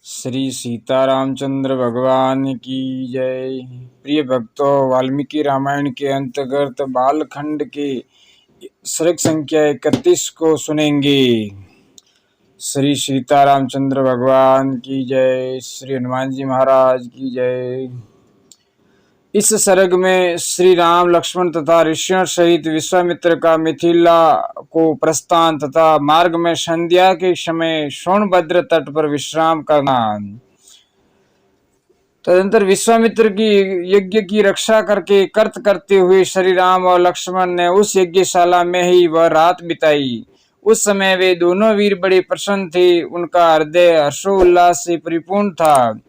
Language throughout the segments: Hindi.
श्री सीतारामचंद्र भगवान की जय। प्रिय भक्तों, वाल्मीकि रामायण के अंतर्गत बालखंड के सर्ग संख्या 31 को सुनेंगे। श्री सीतारामचंद्र भगवान की जय। श्री हनुमान जी महाराज की जय। इस सर्ग में श्री राम, लक्ष्मण तथा ऋषियों सहित विश्वामित्र का मिथिला को प्रस्थान तथा मार्ग में संध्या के समय सोनभद्र तट पर विश्राम करना। तदंतर विश्वामित्र की यज्ञ की रक्षा करके कर्त करते हुए श्री राम और लक्ष्मण ने उस यज्ञशाला में ही वह रात बिताई। उस समय वे दोनों वीर बड़े प्रसन्न थे। उनका हृदय हर्षोल्लास से परिपूर्ण था।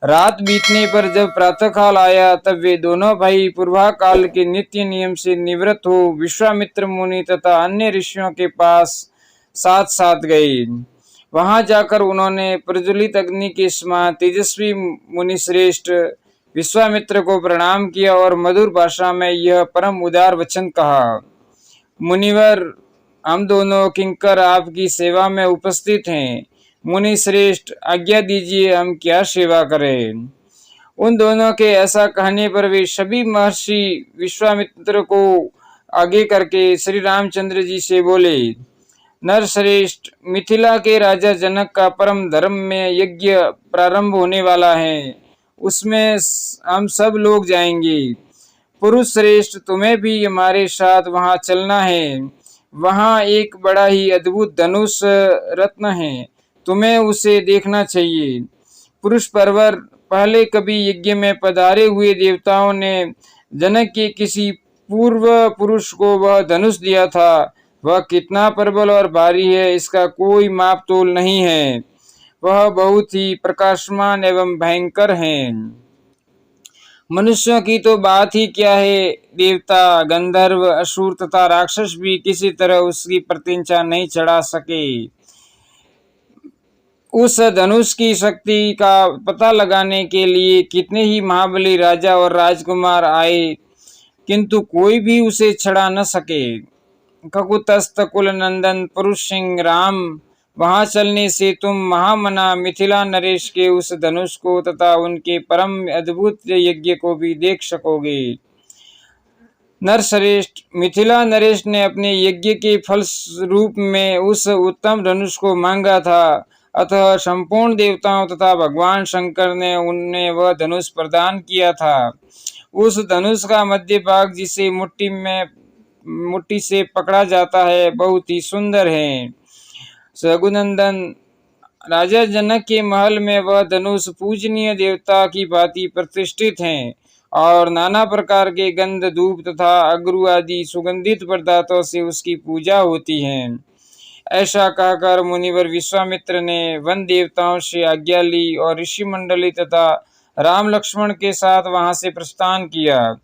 रात बीतने पर जब प्रातःकाल आया तब वे दोनों भाई पूर्वा काल के नित्य नियम से निवृत्त हो विश्वामित्र मुनि तथा अन्य ऋषियों के पास साथ साथ गए। वहां जाकर उन्होंने प्रज्वलित अग्नि के समान तेजस्वी मुनि श्रेष्ठ विश्वामित्र को प्रणाम किया और मधुर भाषा में यह परम उदार वचन कहा। मुनिवर, हम दोनों किंकर आपकी सेवा में उपस्थित हैं। मुनि श्रेष्ठ, आज्ञा दीजिए, हम क्या सेवा करें। उन दोनों के ऐसा कहने पर वे सभी महर्षि विश्वामित्र को आगे करके श्री रामचंद्र जी से बोले, नरश्रेष्ठ, मिथिला के राजा जनक का परम धर्म में यज्ञ प्रारंभ होने वाला है। उसमें हम सब लोग जाएंगे। पुरुष श्रेष्ठ, तुम्हें भी हमारे साथ वहां चलना है। वहां एक बड़ा ही अद्भुत धनुष रत्न है, तुम्हें उसे देखना चाहिए। पुरुष परवर, पहले कभी यज्ञ में पधारे हुए देवताओं ने जनक के किसी पूर्व पुरुष को वह धनुष दिया था। वह कितना प्रबल और भारी है, इसका कोई माप तोल नहीं है। वह बहुत ही प्रकाशमान एवं भयंकर है। मनुष्यों की तो बात ही क्या है, देवता, गंधर्व, असुर तथा राक्षस भी किसी तरह उसकी प्रत्यंचा नहीं चढ़ा सके। उस धनुष की शक्ति का पता लगाने के लिए कितने ही महाबली राजा और राजकुमार आए, किंतु कोई भी उसे छड़ा न सके। ककुतस्थ कुल नंदन पुरुष सिंह राम, वहां चलने से तुम महामना मिथिला नरेश के उस धनुष को तथा उनके परम अद्भुत यज्ञ को भी देख सकोगे। नरश्रेष्ठ, मिथिला नरेश ने अपने यज्ञ के फल रूप में उस उत्तम धनुष को मांगा था, अतः संपूर्ण देवताओं तथा भगवान शंकर ने उन्हें वह धनुष प्रदान किया था। उस धनुष का मध्य भाग, जिसे मुट्ठी से पकड़ा जाता है, बहुत ही सुंदर है। रघुनंदन, राजा जनक के महल में वह धनुष पूजनीय देवता की भांति प्रतिष्ठित है और नाना प्रकार के गंध, धूप तथा अगरू आदि सुगंधित पदार्थों से उसकी पूजा होती है। ऐसा कहकर मुनिवर विश्वामित्र ने वन देवताओं से आज्ञा ली और ऋषि मंडली तथा राम लक्ष्मण के साथ वहां से प्रस्थान किया।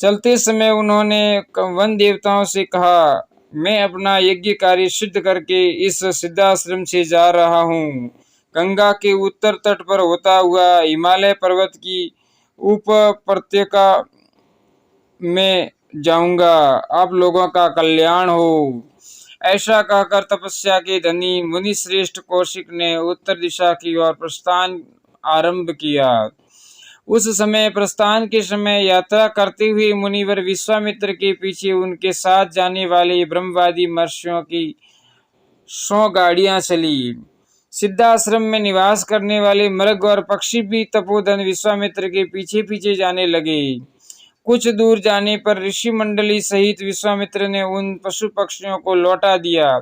चलते समय उन्होंने वन देवताओं से कहा, मैं अपना यज्ञ कार्य सिद्ध करके इस सिद्धाश्रम से जा रहा हूँ। गंगा के उत्तर तट पर होता हुआ हिमालय पर्वत की उपत्यका में जाऊंगा। आप लोगों का कल्याण हो। ऐसा कहकर तपस्या के धनी मुनि श्रेष्ठ कौशिक ने उत्तर दिशा की ओर प्रस्थान आरंभ किया। उस समय प्रस्थान के समय यात्रा करते हुए मुनिवर विश्वामित्र के पीछे उनके साथ जाने वाले ब्रह्मवादी महर्षियों की 100 गाड़ियां चली। सिद्धाश्रम में निवास करने वाले मृग और पक्षी भी तपोधन विश्वामित्र के पीछे पीछे जाने लगे। कुछ दूर जाने पर ऋषि मंडली सहित विश्वामित्र ने उन पशु पक्षियों को लौटा दिया।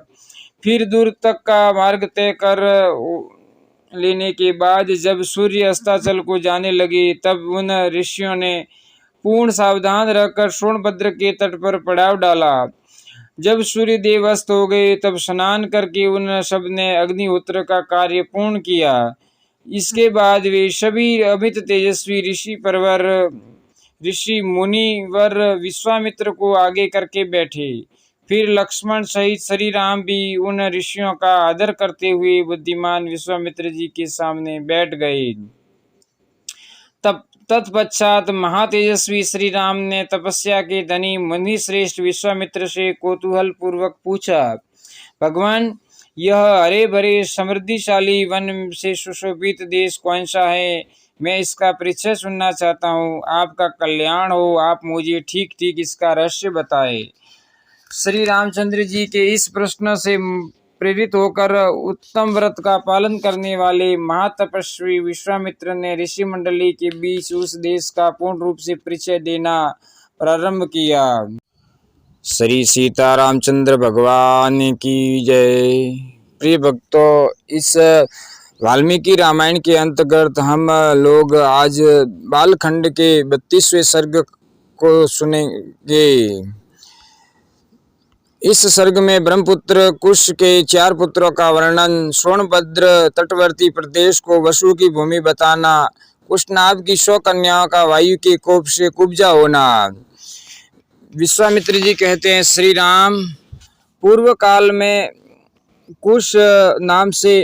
फिर दूर तक का मार्ग तय कर लेने के बाद जब सूर्य अस्ताचल को जाने लगे, तब उन ऋषियों ने पूर्ण सावधान रहकर सोनभद्र के तट पर पड़ाव डाला। जब सूर्य देव अस्त हो गए तब स्नान करके उन सब ने अग्निहोत्र का कार्य पूर्ण किया। इसके बाद वे सभी अमित तेजस्वी ऋषि मुनिवर विश्वामित्र को आगे करके बैठे। फिर लक्ष्मण सहित श्री राम भी उन ऋषियों का आदर करते हुए बुद्धिमान विश्वामित्र जी के सामने बैठ गए। तब तत्पश्चात महातेजस्वी श्री राम ने तपस्या के धनी मुनि श्रेष्ठ विश्वामित्र से कौतूहल पूर्वक पूछा, भगवान, यह हरे भरे समृद्धिशाली वन से सुशोभित देश कौन सा है? मैं इसका परिचय सुनना चाहता हूँ। आपका कल्याण हो, आप मुझे ठीक ठीक इसका रहस्य बताएं। श्री रामचंद्र जी के इस प्रश्न से प्रेरित होकर उत्तम व्रत का पालन करने वाले महातपस्वी विश्वामित्र ने ऋषि मंडली के बीच उस देश का पूर्ण रूप से परिचय देना प्रारंभ किया। श्री सीता रामचंद्र भगवान की जय। प्रिय भक्तों, इस वाल्मीकि रामायण के अंतर्गत हम लोग आज बालखंड के 32वें सर्ग को सुनेंगे। इस सर्ग में ब्रह्मपुत्र कुश के 4 पुत्रों का वर्णन, सोनभद्र तटवर्ती प्रदेश को वसु की भूमि बताना, कुशनाभ की 100 कन्याओं का वायु के कोप से कुब्जा होना। विश्वामित्र जी कहते हैं, श्री राम, पूर्व काल में कुश नाम से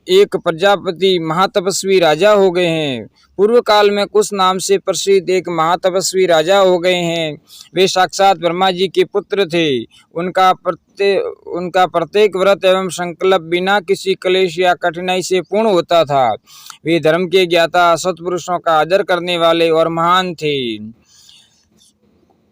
एक प्रजापति महातपस्वी राजा हो गए हैं। पूर्व काल में कुश नाम से प्रसिद्ध एक महातपस्वी राजा हो गए हैं। वे साक्षात ब्रह्मा जी के पुत्र थे। उनका प्रत्येक व्रत एवं संकल्प बिना किसी क्लेश या कठिनाई से पूर्ण होता था। वे धर्म के ज्ञाता, सत्पुरुषों का आदर करने वाले और महान थे।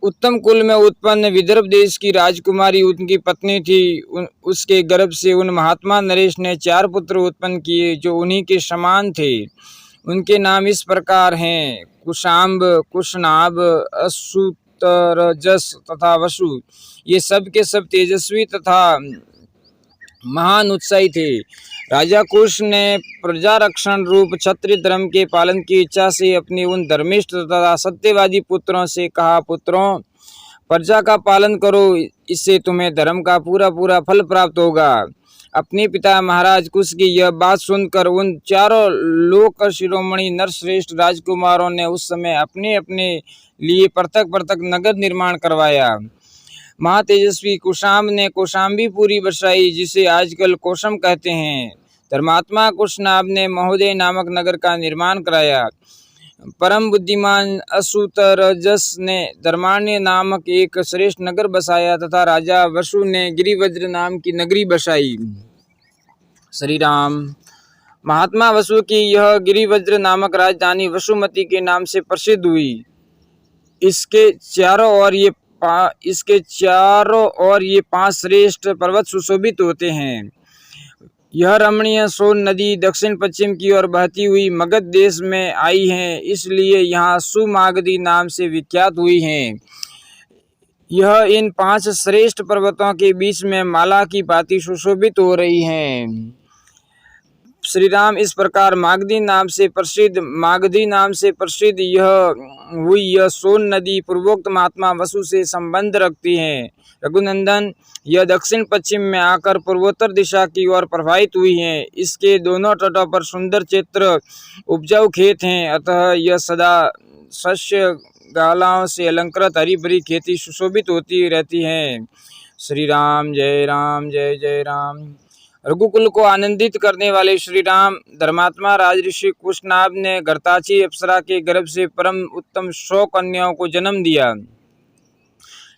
उत्तम कुल में उत्पन्न विदर्भ देश की राजकुमारी उनकी पत्नी थी। उसके गर्भ से उन महात्मा नरेश ने 4 पुत्र उत्पन्न किए जो उन्हीं के समान थे। उनके नाम इस प्रकार हैं, कुशाम्ब, कुशनाभ, असुतरजस तथा वसु। ये सब के सब तेजस्वी तथा महान उत्साही थे। राजा कुश ने प्रजा रक्षण रूप क्षत्रिय धर्म के पालन की इच्छा से अपने उन धर्मिष्ठ तथा सत्यवादी पुत्रों से कहा, पुत्रों, प्रजा का पालन करो, इससे तुम्हें धर्म का पूरा पूरा फल प्राप्त होगा। अपने पिता महाराज कुश की यह बात सुनकर उन 4 लोक शिरोमणि नरश्रेष्ठ राजकुमारों ने उस समय अपने अपने लिए पृथक पृथक नगर निर्माण करवाया। महातेजस्वी कुशाम्ब ने कौशाम्बीपुरी बसाई, जिसे आजकल कोशम कहते हैं। धर्मात्मा कुशनाभ ने महोदय नामक नगर का निर्माण कराया। परम बुद्धिमान असुतरजस ने धर्माण्य नामक एक श्रेष्ठ नगर बसाया तथा राजा वसु ने गिरिवज्र नाम की नगरी बसाई। श्री राम, महात्मा वसु की यह गिरिवज्र नामक राजधानी वसुमती के नाम से प्रसिद्ध हुई। इसके चारों ओर ये 5 श्रेष्ठ पर्वत सुशोभित होते हैं। यह रमणीय सोन नदी दक्षिण पश्चिम की ओर बहती हुई मगध देश में आई है, इसलिए यहाँ सुमागधी नाम से विख्यात हुई है। यह इन 5 श्रेष्ठ पर्वतों के बीच में माला की भांति सुशोभित हो रही है। श्री राम, इस प्रकार मागधी नाम से प्रसिद्ध यह सोन नदी पूर्वोक्त महात्मा वसु से संबंध रखती है। रघुनंदन, यह दक्षिण पश्चिम में आकर पूर्वोत्तर दिशा की ओर प्रवाहित हुई है। इसके दोनों तटों पर सुंदर क्षेत्र उपजाऊ खेत हैं, अतः यह सदा शस्य गालाओं से अलंकृत हरी भरी खेती सुशोभित होती रहती है। श्री राम, जय राम, जय जय राम। रघुकुल को आनंदित करने वाले श्री राम, धर्मात्मा राजऋषि कुशनाभ ने घरताची अप्सरा के गर्भ से परम उत्तम 100 कन्याओं को जन्म दिया।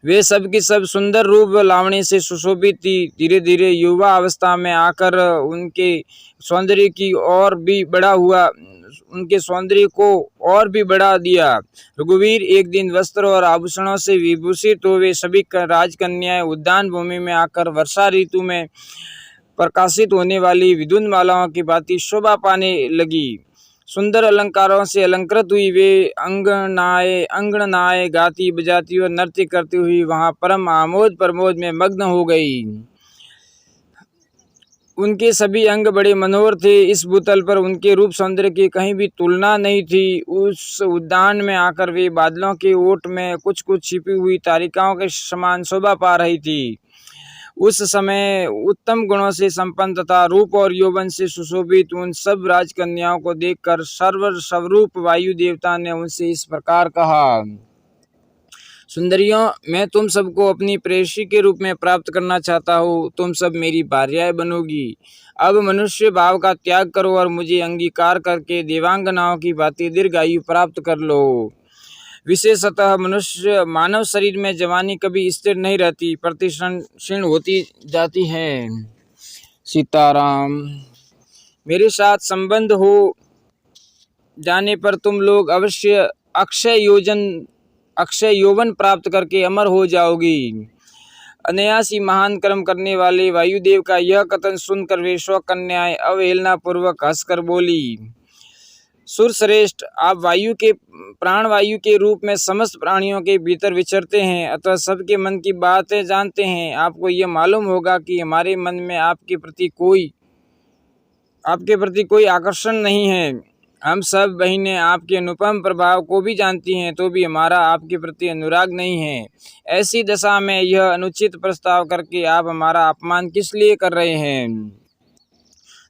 वे सब की सब सुंदर रूप लावणी से सुशोभित थी। धीरे धीरे युवा अवस्था में आकर उनके सौंदर्य को और भी बढ़ा दिया। रघुवीर, एक दिन वस्त्र और आभूषणों से विभूषित हुए सभी राजकन्याएं उद्यान भूमि में आकर वर्षा ऋतु में प्रकाशित होने वाली विद्युत मालाओं की भांति शोभा पाने लगी। सुंदर अलंकारों से अलंकृत हुई वे अंगनाएं गाती बजाती और नृत्य करती हुई वहां परम आमोद प्रमोद में मग्न हो गई। उनके सभी अंग बड़े मनोहर थे। इस भूतल पर उनके रूप सौंदर्य की कहीं भी तुलना नहीं थी। उस उद्यान में आकर वे बादलों के ओट में कुछ कुछ छिपी हुई तारिकाओं के समान शोभा पा रही थी। उस समय उत्तम गुणों से संपन्न तथा रूप और यौवन से सुशोभित उन सब राजकन्याओं को देखकर सर्वरूप वायु देवता ने उनसे इस प्रकार कहा, सुंदरियों, मैं तुम सबको अपनी प्रेयसी के रूप में प्राप्त करना चाहता हूँ। तुम सब मेरी भार्याएं बनोगी। अब मनुष्य भाव का त्याग करो और मुझे अंगीकार करके देवांगनाओं की भांति दीर्घायु प्राप्त कर लो। विशेषतः मानव शरीर में जवानी कभी स्थिर नहीं रहती, प्रतिक्षण क्षीण होती जाती है। सीताराम। मेरे साथ संबंध हो जाने पर तुम लोग अवश्य अक्षय यौवन प्राप्त करके अमर हो जाओगी। अनायासी महान कर्म करने वाले वायुदेव का यह कथन सुनकर वे 100 कन्याएं अवहेलना पूर्वक हंसकर बोली, सुरश्रेष्ठ, आप प्राणवायु के रूप में समस्त प्राणियों के भीतर विचरते हैं, अतः सबके मन की बातें जानते हैं। आपको यह मालूम होगा कि हमारे मन में आपके प्रति कोई आकर्षण नहीं है। हम सब बहनें आपके अनुपम प्रभाव को भी जानती हैं, तो भी हमारा आपके प्रति अनुराग नहीं है। ऐसी दशा में यह अनुचित प्रस्ताव करके आप हमारा अपमान किस लिए कर रहे हैं?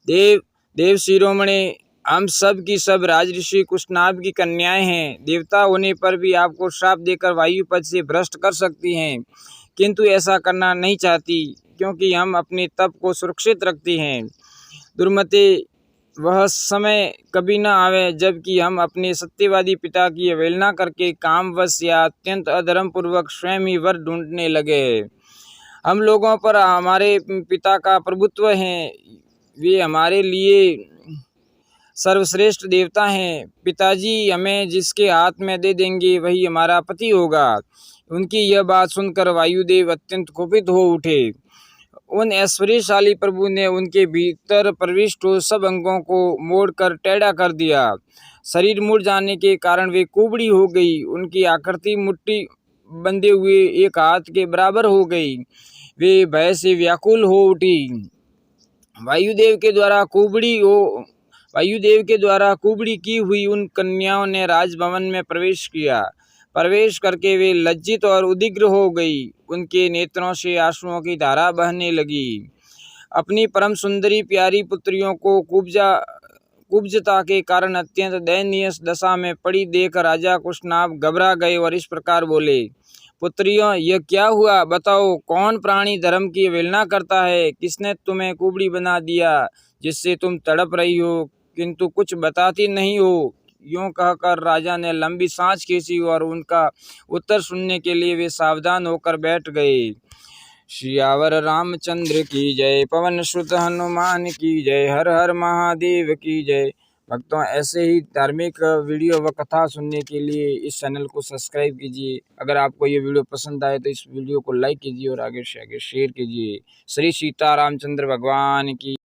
देव शिरोमणि, हम सब की सब राजऋषि कुशनाभ की कन्याएं हैं। देवता होने पर भी आपको श्राप देकर वायु पद से भ्रष्ट कर सकती हैं, किंतु ऐसा करना नहीं चाहती, क्योंकि हम अपने तप को सुरक्षित रखते हैं। दुर्मते, वह समय कभी न आवे जबकि हम अपने सत्यवादी पिता की अवहेलना करके कामवश या अत्यंत अधर्म पूर्वक स्वयं ही वर ढूंढने लगे। हम लोगों पर हमारे पिता का प्रभुत्व है, वे हमारे लिए सर्वश्रेष्ठ देवता हैं। पिताजी हमें जिसके हाथ में दे देंगे वही हमारा पति होगा। उनकी यह बात सुनकर वायुदेव अत्यंत कुपित हो उठे। उन ऐश्वर्यशाली प्रभु ने उनके भीतर प्रविष्ट हो सब अंगों को मोड़कर टेढ़ा कर दिया। शरीर मुड़ जाने के कारण वे कुबड़ी हो गई। उनकी आकृति मुट्ठी बंधे हुए एक हाथ के बराबर हो गई। वे भय से व्याकुल हो उठी। वायुदेव के द्वारा कुबड़ी की हुई उन कन्याओं ने राजभवन में प्रवेश किया। प्रवेश करके वे लज्जित और उद्विग्न हो गई। उनके नेत्रों से आंसुओं की धारा बहने लगी। अपनी परम सुंदरी प्यारी पुत्रियों को कुब्जता के कारण अत्यंत दयनीय दशा में पड़ी देख राजा कुशनाभ घबरा गए और इस प्रकार बोले, पुत्रियों, यह क्या हुआ? बताओ, कौन प्राणी धर्म की अवहेलना करता है? किसने तुम्हें कुबड़ी बना दिया जिससे तुम तड़प रही हो, किंतु कुछ बताती नहीं हो? यूं कहकर राजा ने लंबी सांस खींची और उनका उत्तर सुनने के लिए वे सावधान होकर बैठ गए। सियावर रामचंद्र की जय, पवन सुत हनुमान की जय, हर हर महादेव की जय। भक्तों, ऐसे ही धार्मिक वीडियो व कथा सुनने के लिए इस चैनल को सब्सक्राइब कीजिए। अगर आपको ये वीडियो पसंद आए तो इस वीडियो को लाइक कीजिए और आगे से आगे शेयर कीजिए। श्री सीता रामचंद्र भगवान की